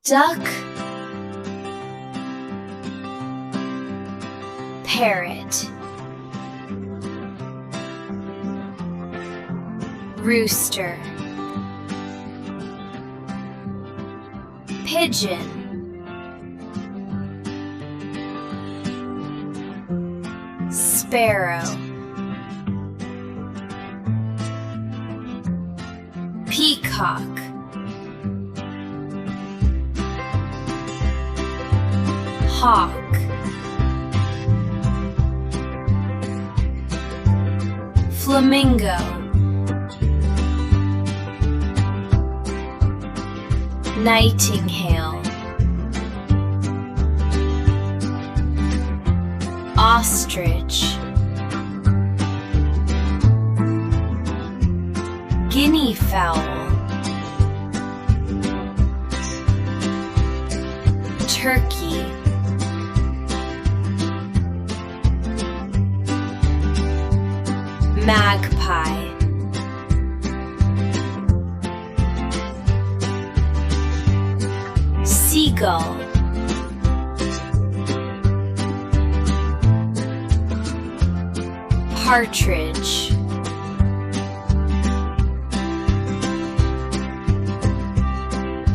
duck, parrot, rooster, pigeon, sparrow, peacock, hawk, flamingo, nightingale, ostrich, guinea fowl, turkey, magpie, seagull, partridge,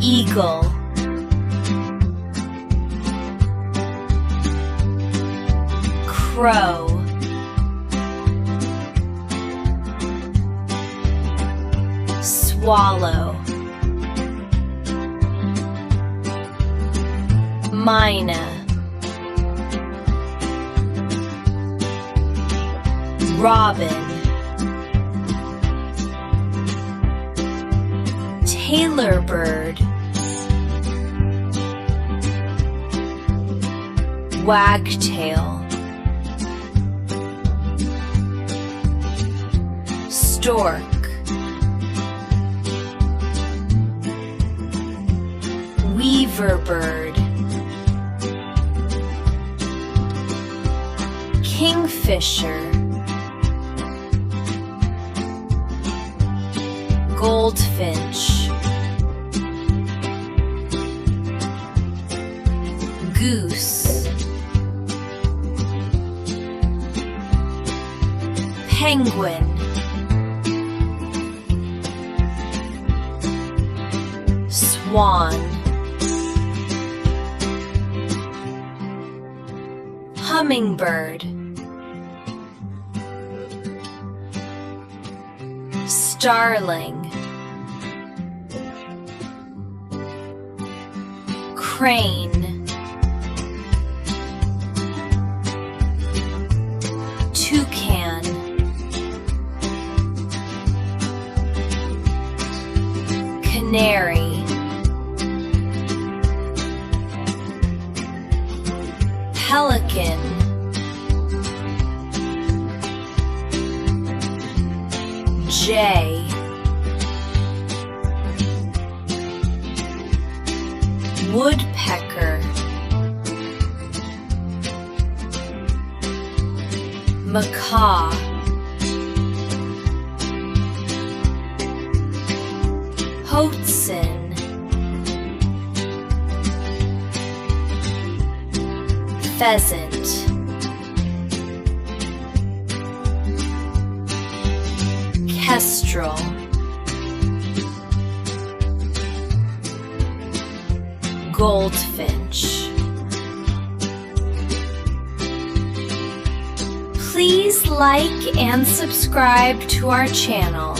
eagle, crow, swallow, myna, robin, tailor bird, wagtail, stork, weaver bird, kingfisher, goldfinch, goose, penguin, swan, hummingbird, starling, crane, toucan, canary, pelican, jay, woodpecker, macaw, hoatzin, pheasant, kestrel, goldfinch. Please like and subscribe to our channel.